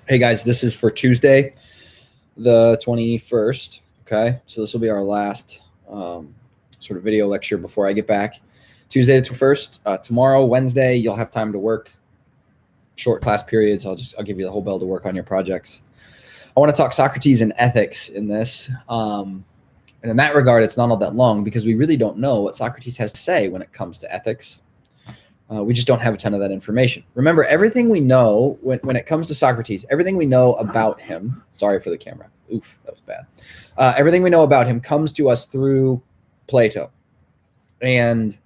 Hey guys, this is for Tuesday, the 21st. Okay, so this will be our last sort of video lecture before I get back. Tuesday the 21st. Tomorrow, Wednesday, you'll have time to work. Short class periods. I'll give you the whole bell to work on your projects. I want to talk Socrates and ethics in this. And in that regard, it's not all that long because we really don't know what Socrates has to say when it comes to ethics. We just don't have a ton of that information. Remember, everything we know when it comes to Socrates, everything we know about him, sorry for the camera. Oof, that was bad. Everything we know about him comes to us through Plato. And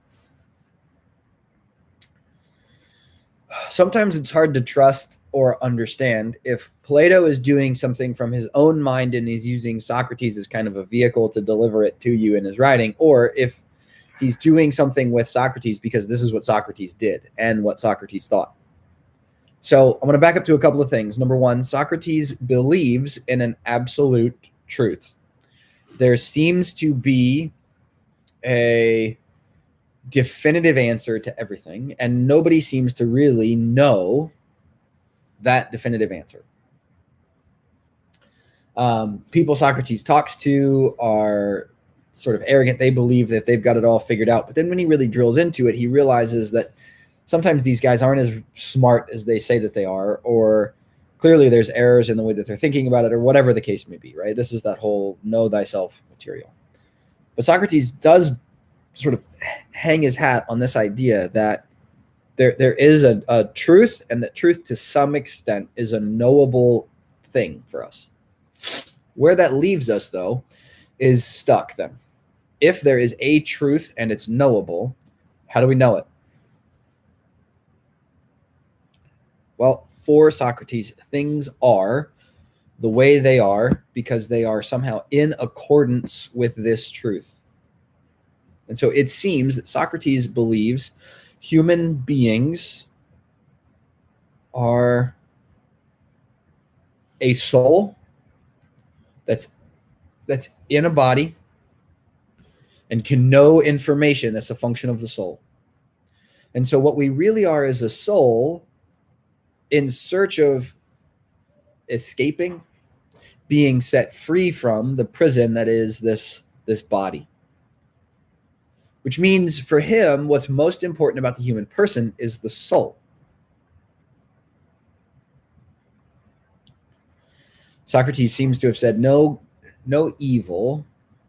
sometimes it's hard to trust or understand if Plato is doing something from his own mind and he's using Socrates as kind of a vehicle to deliver it to you in his writing, or if he's doing something with Socrates because this is what Socrates did and what Socrates thought. So I'm going to back up to a couple of things. Number one, Socrates believes in an absolute truth. There seems to be a definitive answer to everything, and nobody seems to really know that definitive answer. People Socrates talks to are sort of arrogant. They believe that they've got it all figured out. But then when he really drills into it, he realizes that sometimes these guys aren't as smart as they say that they are, or clearly there's errors in the way that they're thinking about it, or whatever the case may be, right? This is that whole know thyself material. But Socrates does sort of hang his hat on this idea that there is a truth, and that truth to some extent is a knowable thing for us. Where that leaves us, though, is stuck then. If there is a truth and it's knowable, how do we know it? Well, for Socrates, things are the way they are because they are somehow in accordance with this truth. And so it seems that Socrates believes human beings are a soul that's in a body and can know information that's a function of the soul. And so what we really are is a soul in search of escaping, being set free from the prison that is this body. Which means for him, what's most important about the human person is the soul. Socrates seems to have said no evil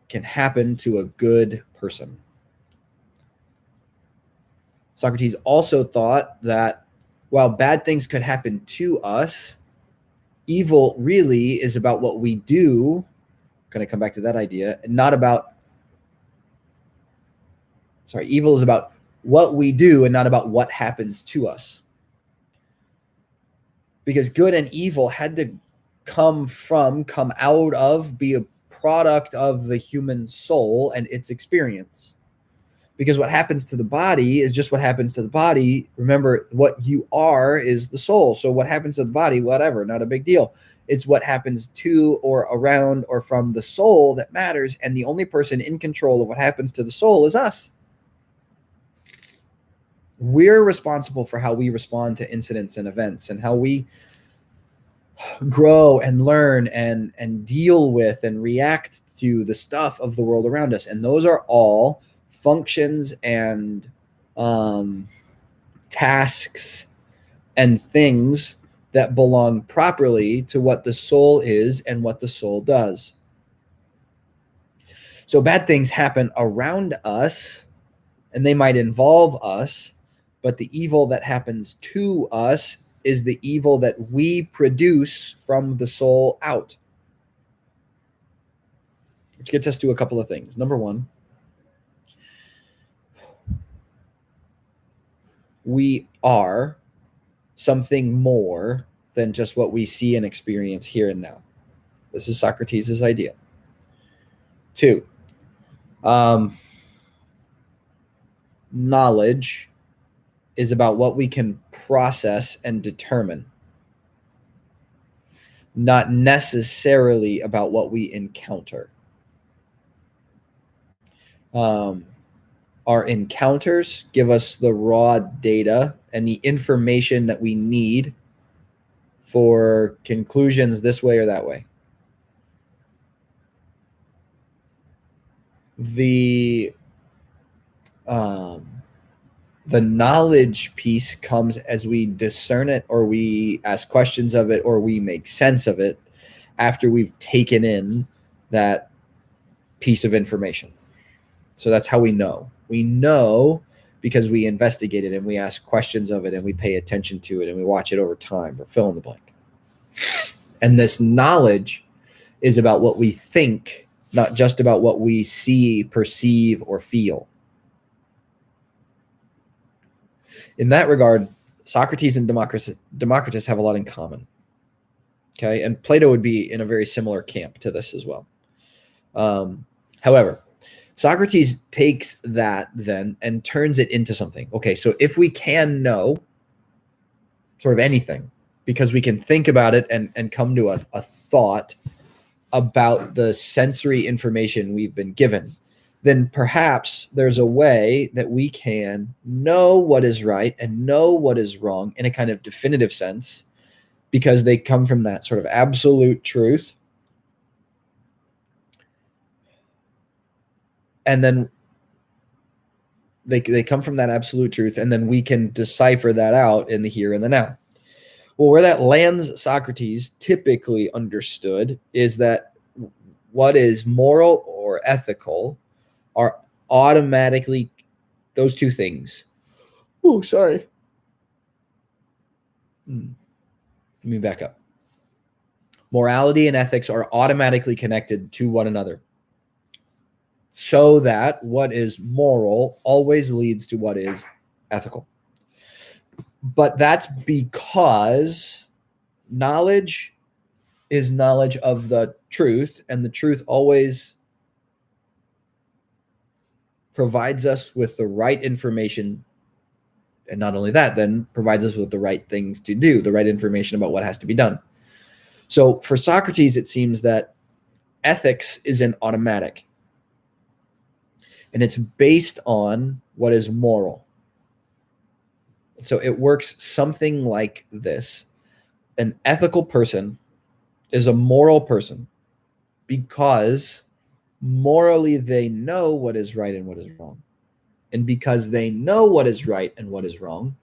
can happen to a good person. Socrates also thought that while bad things could happen to us, evil really is about what we do. I'm going to come back to that idea, and not about evil is about what we do and not about what happens to us. Because good and evil had to come out of, be a product of the human soul and its experience. Because what happens to the body is just what happens to the body. Remember, what you are is the soul. So what happens to the body, whatever, not a big deal. It's what happens to or around or from the soul that matters. And the only person in control of what happens to the soul is us. We're responsible for how we respond to incidents and events and how we grow and learn and deal with and react to the stuff of the world around us. And those are all functions and tasks and things that belong properly to what the soul is and what the soul does. So bad things happen around us and they might involve us, but the evil that happens to us is the evil that we produce from the soul out. Which gets us to a couple of things. Number one, we are something more than just what we see and experience here and now. This is Socrates' idea. Two, knowledge is about what we can process and determine, not necessarily about what we encounter. Our encounters give us the raw data and the information that we need for conclusions this way or that way. The knowledge piece comes as we discern it, or we ask questions of it, or we make sense of it after we've taken in that piece of information. So that's how we know. We know because we investigate it and we ask questions of it and we pay attention to it and we watch it over time, or fill in the blank. And this knowledge is about what we think, not just about what we see, perceive, or feel. In that regard, Socrates and Democritus have a lot in common. Okay, and Plato would be in a very similar camp to this as well. However, Socrates takes that then and turns it into something. Okay, so if we can know sort of anything, because we can think about it and come to a thought about the sensory information we've been given, then perhaps there's a way that we can know what is right and know what is wrong in a kind of definitive sense, because they come from that sort of absolute truth. And then they come from that absolute truth, and then we can decipher that out in the here and the now. Well, where that lands Socrates, typically understood, is that what is moral or ethical are automatically those two things. Oh, sorry. Let me back up. Morality and ethics are automatically connected to one another, so that what is moral always leads to what is ethical. But that's because knowledge is knowledge of the truth, and the truth always provides us with the right information. And not only that, then provides us with the right things to do, the right information about what has to be done. So for Socrates, it seems that ethics is an automatic, and it's based on what is moral. So it works something like this. An ethical person is a moral person because morally they know what is right and what is wrong. And because they know what is right and what is wrong,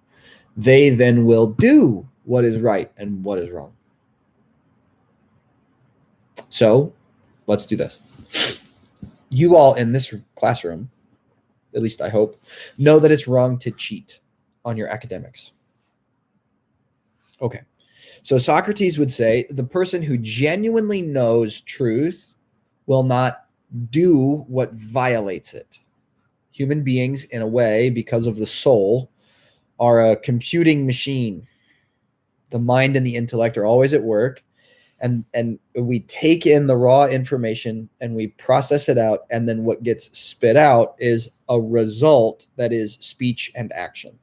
they then will do what is right and what is wrong. So let's do this. You all in this classroom, at least I hope, know that it's wrong to cheat on your academics. Okay. So Socrates would say the person who genuinely knows truth will not do what violates it. Human beings, in a way, because of the soul, are a computing machine. The mind and the intellect are always at work, and we take in the raw information and we process it out, and then what gets spit out is a result that is speech and action.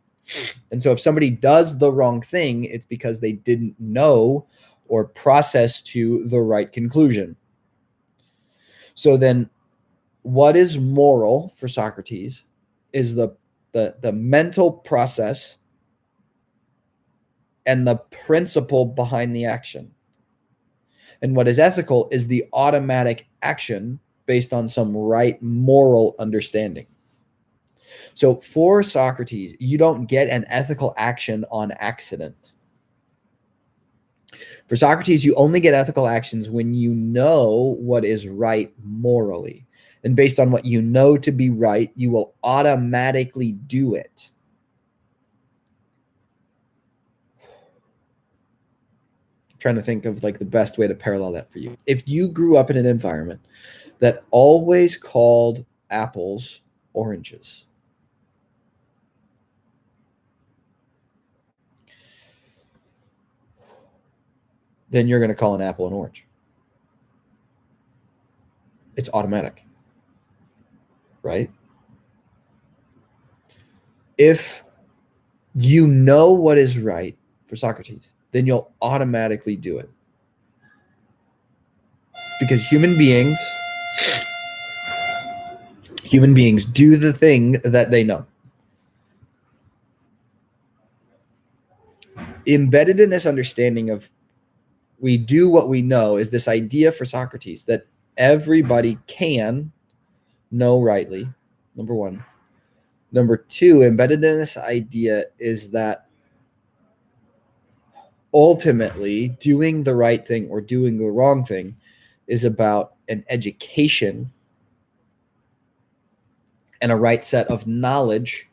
And so if somebody does the wrong thing, it's because they didn't know or process to the right conclusion. So then what is moral for Socrates is the mental process and the principle behind the action. And what is ethical is the automatic action based on some right moral understanding. So for Socrates, you don't get an ethical action on accident. For Socrates, you only get ethical actions when you know what is right morally. And based on what you know to be right, you will automatically do it. I'm trying to think of like the best way to parallel that for you. If you grew up in an environment that always called apples oranges, then you're going to call an apple an orange. It's automatic, right? If you know what is right for Socrates, then you'll automatically do it. Because human beings do the thing that they know. Embedded in this understanding of we do what we know is this idea for Socrates that everybody can know rightly, number one. Number two, embedded in this idea is that ultimately doing the right thing or doing the wrong thing is about an education and a right set of knowledge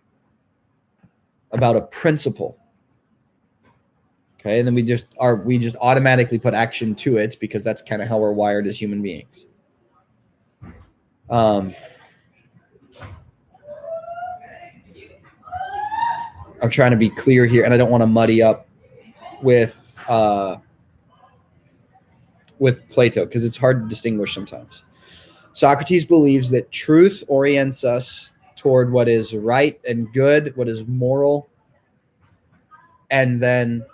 about a principle. Okay, and then we just automatically put action to it because that's kind of how we're wired as human beings. I'm trying to be clear here, and I don't want to muddy up with Plato because it's hard to distinguish sometimes. Socrates believes that truth orients us toward what is right and good, what is moral, and then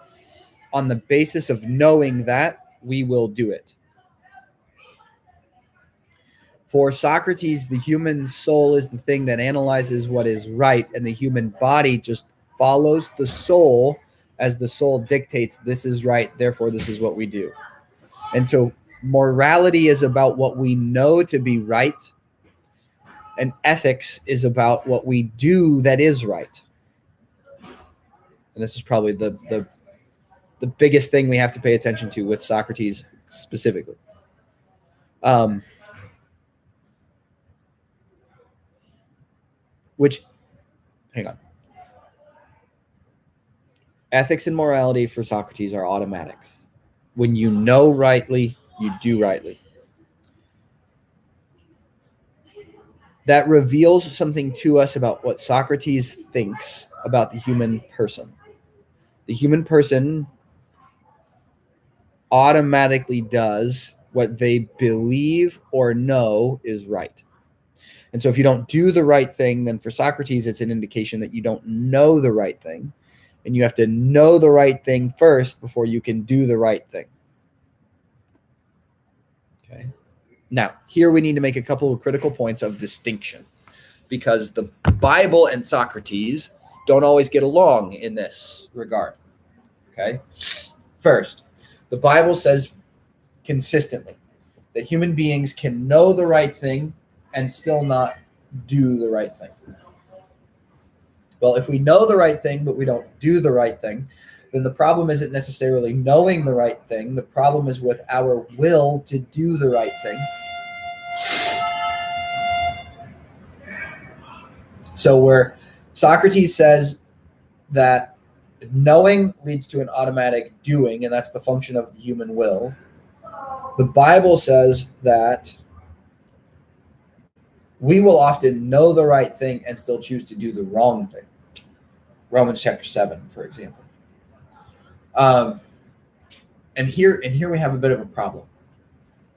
on the basis of knowing that, we will do it. For Socrates, the human soul is the thing that analyzes what is right, and the human body just follows the soul as the soul dictates this is right, therefore this is what we do. And so morality is about what we know to be right, and ethics is about what we do that is right. And this is probably the biggest thing we have to pay attention to with Socrates specifically. Hang on. Ethics and morality for Socrates are automatics. When you know rightly, you do rightly. That reveals something to us about what Socrates thinks about the human person. The human person automatically does what they believe or know is right. And so if you don't do the right thing, then for Socrates, it's an indication that you don't know the right thing. And you have to know the right thing first before you can do the right thing. Okay. Now, here we need to make a couple of critical points of distinction because the Bible and Socrates don't always get along in this regard. Okay. First, the Bible says consistently that human beings can know the right thing and still not do the right thing. Well, if we know the right thing, but we don't do the right thing, then the problem isn't necessarily knowing the right thing. The problem is with our will to do the right thing. So where Socrates says that knowing leads to an automatic doing, and that's the function of the human will, the Bible says that we will often know the right thing and still choose to do the wrong thing. Romans chapter 7, for example. And here we have a bit of a problem.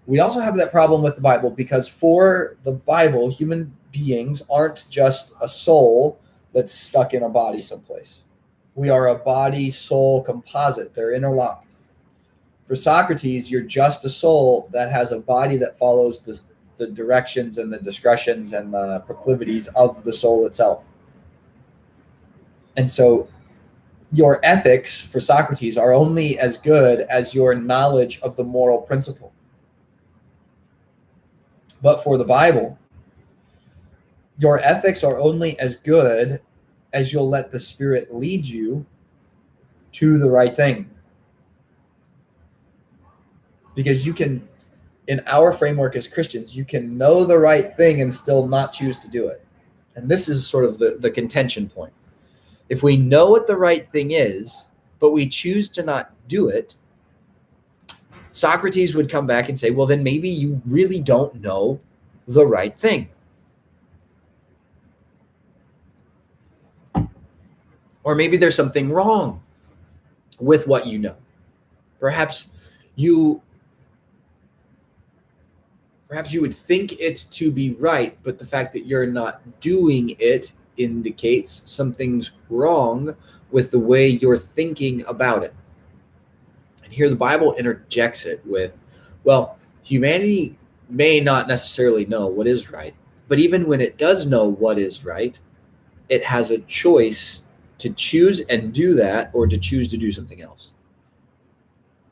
We also have that problem with the Bible because for the Bible, human beings aren't just a soul that's stuck in a body someplace. We are a body-soul composite. They're interlocked. For Socrates, you're just a soul that has a body that follows the directions and the discretions and the proclivities of the soul itself. And so your ethics for Socrates are only as good as your knowledge of the moral principle. But for the Bible, your ethics are only as good as you'll let the Spirit lead you to the right thing. Because you can, in our framework as Christians, you can know the right thing and still not choose to do it. And this is sort of the contention point. If we know what the right thing is, but we choose to not do it, Socrates would come back and say, well, then maybe you really don't know the right thing. Or maybe there's something wrong with what you know. Perhaps you would think it to be right, but the fact that you're not doing it indicates something's wrong with the way you're thinking about it. And here the Bible interjects it with, well, humanity may not necessarily know what is right, but even when it does know what is right, it has a choice to choose and do that or to choose to do something else.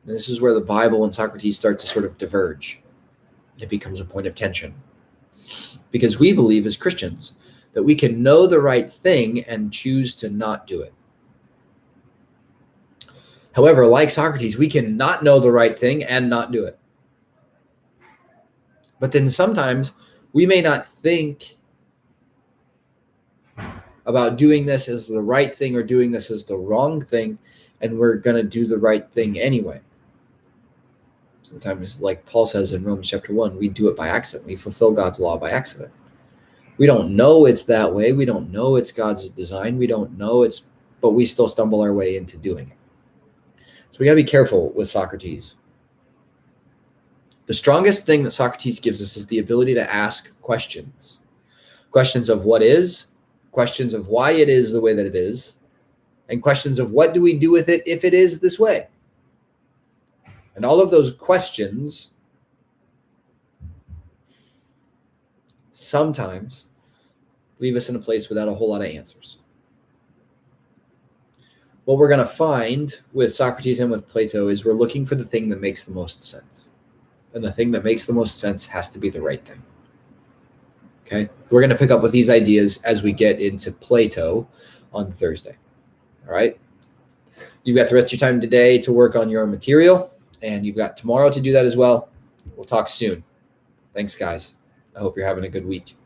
And this is where the Bible and Socrates start to sort of diverge. It becomes a point of tension. Because we believe as Christians that we can know the right thing and choose to not do it. However, like Socrates, we can not know the right thing and not do it. But then sometimes we may not think about doing this as the right thing or doing this as the wrong thing, and we're going to do the right thing anyway. Sometimes, like Paul says in Romans chapter 1, we do it by accident. We fulfill God's law by accident. We don't know it's that way. We don't know it's God's design. We don't know but we still stumble our way into doing it. So we got to be careful with Socrates. The strongest thing that Socrates gives us is the ability to ask questions. Questions of what is, questions of why it is the way that it is, and questions of what do we do with it if it is this way. And all of those questions sometimes leave us in a place without a whole lot of answers. What we're going to find with Socrates and with Plato is we're looking for the thing that makes the most sense. And the thing that makes the most sense has to be the right thing. Okay? We're going to pick up with these ideas as we get into Plato on Thursday. All right? You've got the rest of your time today to work on your material, and you've got tomorrow to do that as well. We'll talk soon. Thanks, guys. I hope you're having a good week.